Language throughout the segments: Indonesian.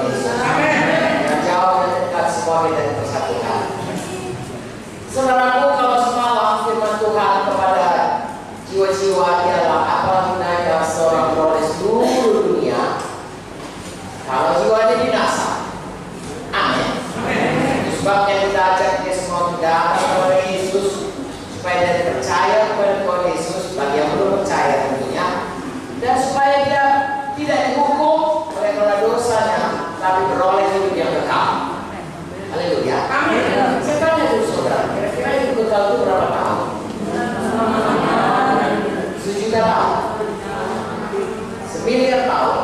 Tuhan Yesus. Yang jauh dan dekat semua kita dipersatukan. Saudaraku, kalau semalam firman Tuhan kepada jiwa-jiwa ialah apa gunanya seorang beroleh seluruh dunia kalau jiwanya binasa. Amin. Itu sebabnya kita ajak dia semua datang kepada Yesus supaya dia percaya kepada Tuhan Yesus bagi yang belum percaya tentunya, dan supaya dia tidak dihukum oleh karena dosanya, tapi beroleh hidup yang kekal. Haleluya. Amin. Saya tanya dulu saudara, kira-kira hidup kekal itu berapa tahun? 1 juta tahun, 1 miliar tahun,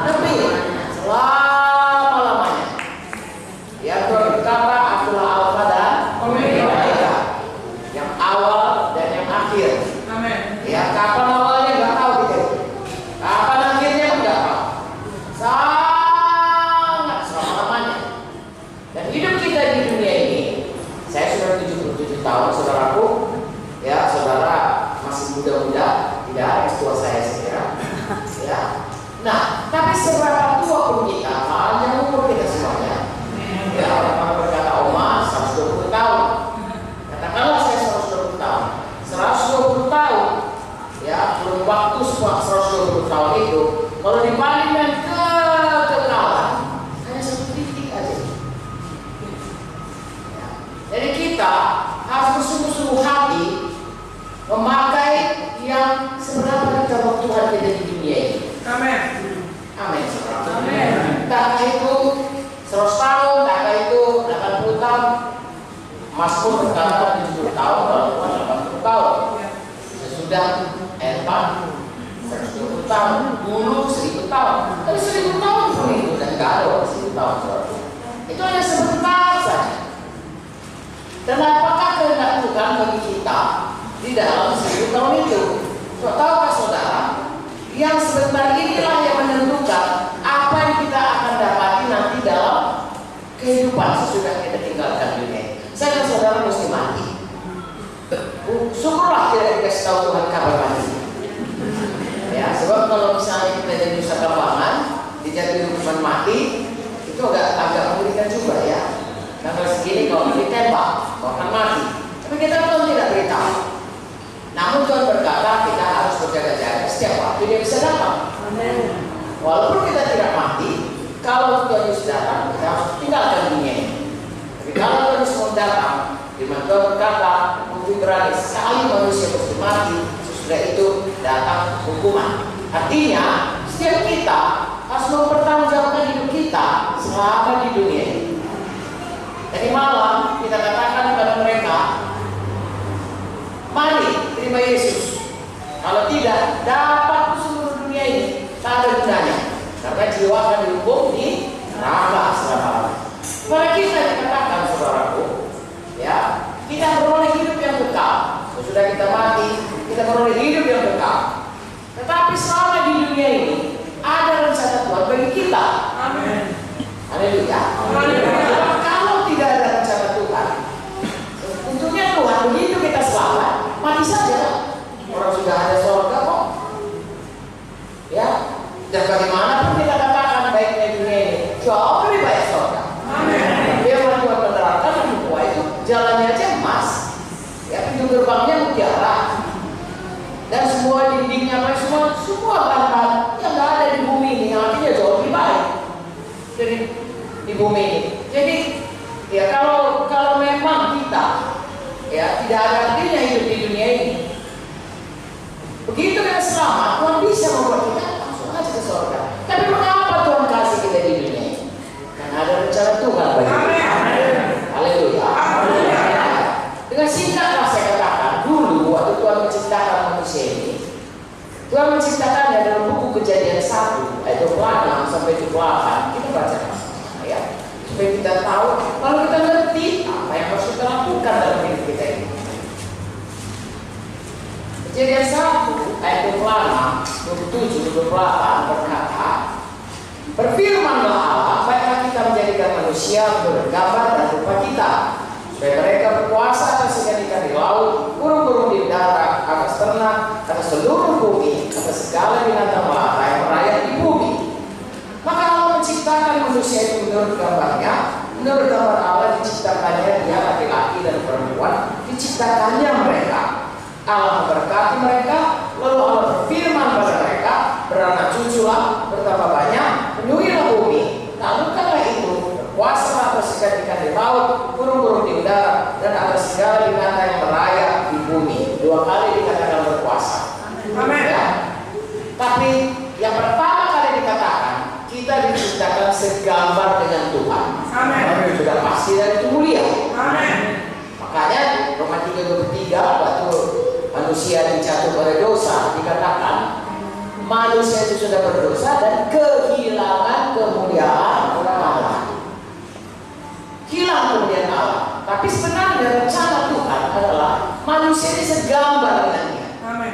lebih, selama-lamanya. Ya, Tuhan berkata, akulah Alfa dan Omega, yang awal dan yang akhir. Amin. Ya, kapan awalnya nggak tahu kita, kapan akhirnya nggak tahu. Sangat selama-lamanya. Dan hidup kita di dunia ini, saya sudah 77 tahun, saudaraku. Ya, saudara masih muda-muda, tidak ada yang tua saya kira. Ya. Nah, tapi seberapa tua pun kita, panjang umur kita semuanya. Ya, orang berkata, Oma 120 tahun. Katakanlah saya 120 tahun. 120 tahun, ya, belum waktu semua 120 tahun itu. Kalau dibandingkan kekekalan, hanya 1 titik aja. Ya. Jadi kita harus bersungguh-sungguh hati memakai yang seberapa kita Tuhan kita di dunia ini. Amin. Amin. Amin. Entah itu 100 tahun, entah itu 80 tahun. Mazmur berkata 70 tahun, kalau Tuhan 80 tahun. Sesudah Evan 120 tahun, dulu 1000 tahun. Tapi 1000 tahun pun itu dan gak ada 1000 tahun. Itu hanya sebentar saja. Dan apakah kehendak Tuhan bagi kita di dalam 1000 tahun itu? Tahukah saudara, yang sebentar inilah yang menentukan apa yang kita akan dapati nanti dalam kehidupan sesudah kita tinggalkan dunia. Saya dan saudara mesti mati. Syukurlah kita dikasih tahu Tuhan kabar mati. Ya, sebab kalau misalnya kita jadi nusa kambangan, dijatuhi hukuman mati, itu agak mengerikan juga ya. Tanggal segini kalau ditembak, akan mati. Tapi kita belum tidak beritahu. Namun Tuhan berkata kita harus berjaga-jaga setiap waktu dia bisa datang. Amen. Walaupun kita tidak mati, kalau Tuhan Yesus datang, kita harus tinggalkan dunia ini. Tapi kalau Tuhan Yesus mau datang, di mana Tuhan berkata, mungkin berani sekali manusia mesti mati, sesudah itu datang hukuman. Artinya, setiap kita harus mempertanggungjawabkan hidup kita selama di dunia ini. Jadi malam kita katakan kepada mereka, mari terima Yesus. Kalau tidak, dapat seluruh dunia ini, tak ada gunanya. Karena jiwa akan dihukum di neraka selama-lamanya. Mari kita dikatakan, saudaraku, ya, kita beroleh hidup yang kekal. Sesudah kita mati, kita beroleh hidup yang kekal. Tetapi selama di dunia ini, ada rencana Tuhan bagi kita. Amin. Haleluya. Kalau tidak ada rencana Tuhan, tentunya Tuhan begitu kita selamat, mati saja. Orang sudah ada surga kok. Ya, dan bagaimanapun kita katakan baiknya dunia ini, jauh lebih baik surga. Amin. Dia Tuhan menerangkan bahwa itu jalannya aja emas, ya, pintu gerbangnya mutiara, dan semua dindingnya, semua bahan yang nggak ada di bumi ini, yang artinya jauh lebih baik dari di bumi ini. Jadi, ya kalau memang kita, ya, tidak ada artinya hidup di dunia ini. Begitu kita selamat, Tuhan bisa membuat kita langsung aja ke surga. Tapi mengapa Tuhan kasih kita di dunia ini? Karena ada rencana Tuhan bagi kita. Haleluya. Dengan singkatlah saya katakan, dulu waktu Tuhan menciptakan manusia ini, Tuhan menciptakannya dalam buku Kejadian 1 ayat 26 sampai 28. Kita baca sama-sama ya, supaya kita tahu, kalau kita ngerti apa yang harus kita lakukan dalam hidup kita ini. Kejadian 1 ayat 26, 27, 28 berkata, berfirmanlah Allah, baiklah kita menjadikan manusia bergambar dan rupa kita, supaya mereka berkuasa atas ikan-ikan di laut, burung-burung di darat, atas ternak, atas seluruh bumi, atas segala binatang melata yang merayap di bumi. Maka Allah menciptakan manusia itu menurut gambarnya, menurut gambar Allah diciptakannya dia laki-laki dan perempuan, diciptakannya mereka. Allah memberkati mereka, lalu Allah berfirman pada mereka, beranak cuculah, bertambah banyak, penuhilah bumi. Lakukanlah itu, berkuasalah atas ikan-ikan di laut, burung-burung di udara, dan atas segala binatang yang merayap di bumi. 2 kali dikatakan berkuasa. Amin. Ya. Tapi yang pertama kali dikatakan, kita diciptakan segambar dengan Tuhan. Amin. Sudah pasti dan itu mulia. Amin. Makanya Roma 3:23 waktu manusia dijatuh oleh dosa dikatakan manusia itu sudah berdosa dan kehilangan kemuliaan Allah. Hilang kemuliaan Allah. Tapi sebenarnya rencana Tuhan adalah manusia ini segambar dengannya. Amin.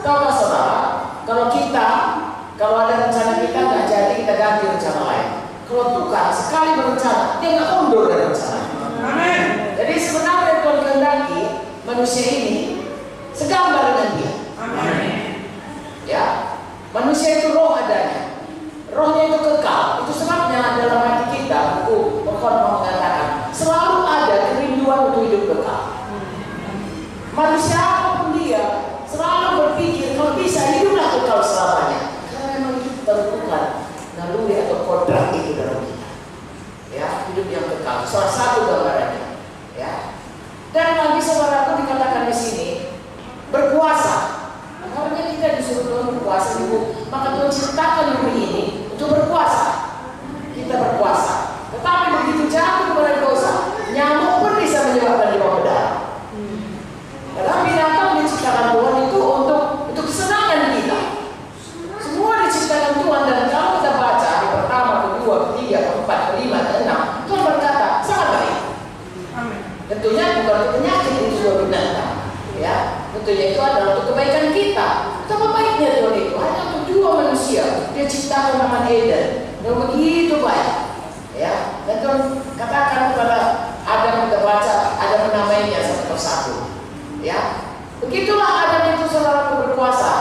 Tahukah saudara, kalau ada rencana kita nggak jadi, kita ganti rencana lain. Kalau Tuhan sekali berencana, dia nggak mundur dari rencana. Amin. Jadi sebenarnya Tuhan kehendaki manusia ini segambar dengan dia. Amin. Ya, manusia itu roh adanya, rohnya itu kekal. Itu sebabnya dalam hati kita, buku Pengkhotbah mengatakan selalu ada kerinduan untuk hidup kekal. Manusia apapun dia selalu berpikir kalau bisa hiduplah kekal selamanya. Karena memang itu tentukan naluri atau kodrat itu dalam kita. Ya, hidup yang kekal. Salah satu gambarannya. Ya. Dan lagi saudaraku dikatakan di sini berkuasa. Karena kita disuruh Tuhan berkuasa ibu, maka Tuhan ciptakan bumi ini untuk berkuasa. Kita berkuasa. Tetapi begitu jatuh kepada dosa, nyamuk pun bisa menyebabkan demam berdarah. Karena binatang diciptakan Tuhan itu untuk kesenangan kita. Semua diciptakan Tuhan, dan kalau kita baca di pertama, kedua, ketiga, keempat, kelima, dan 6, Tuhan berkata sangat baik. Amin. Tentunya bukan untuk penyakit itu juga binatang, ya. Tentunya itu adalah untuk kebaikan kita. Betapa baiknya Tuhan itu hanya untuk 2 manusia. Dia ciptakan Taman Eden yang begitu baik, ya. Dan Tuhan katakan kepada Adam, kita baca, Adam menamainya satu persatu, ya. Begitulah Adam itu selalu berkuasa.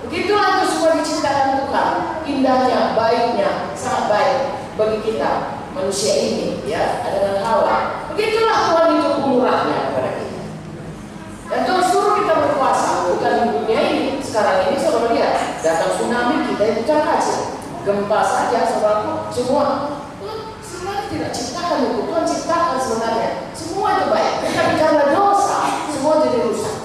Begitulah itu semua diciptakan Tuhan. Indahnya, baiknya, sangat baik bagi kita manusia ini, ya. Ada dengan Hawa. Begitulah Tuhan itu pemurahnya kepada kita. Dan Tuhan suruh kita berkuasa, bukan di dunia ini. Sekarang ini saudara lihat, datang tsunami kita itu aja, gempa saja saudaraku, semua sebenarnya tidak ciptakan itu, Tuhan ciptakan sebenarnya. Semua itu baik, tapi karena dosa, semua jadi rusak.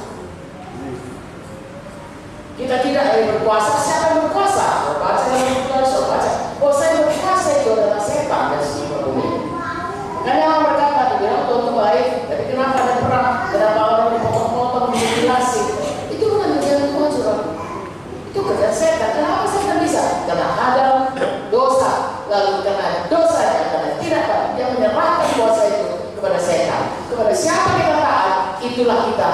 Kita tidak lagi berkuasa, siapa yang berkuasa? Baca dalam Tuhan, baca. Oh, saya berkuasa itu adalah setan dan semua bumi. Makanya orang berkata, dibilang Tuhan itu baik, tapi kenapa ada perang? Kenapa orang dipotong-potong, dimutilasi? Itu bukan kerjaan Tuhan, saudara. Itu kerjaan setan. Kenapa setan bisa? Karena ada dosa, lalu karena dosanya, karena tidak dia menyerahkan kuasa itu kepada setan. Kepada siapa kita taat, itulah kita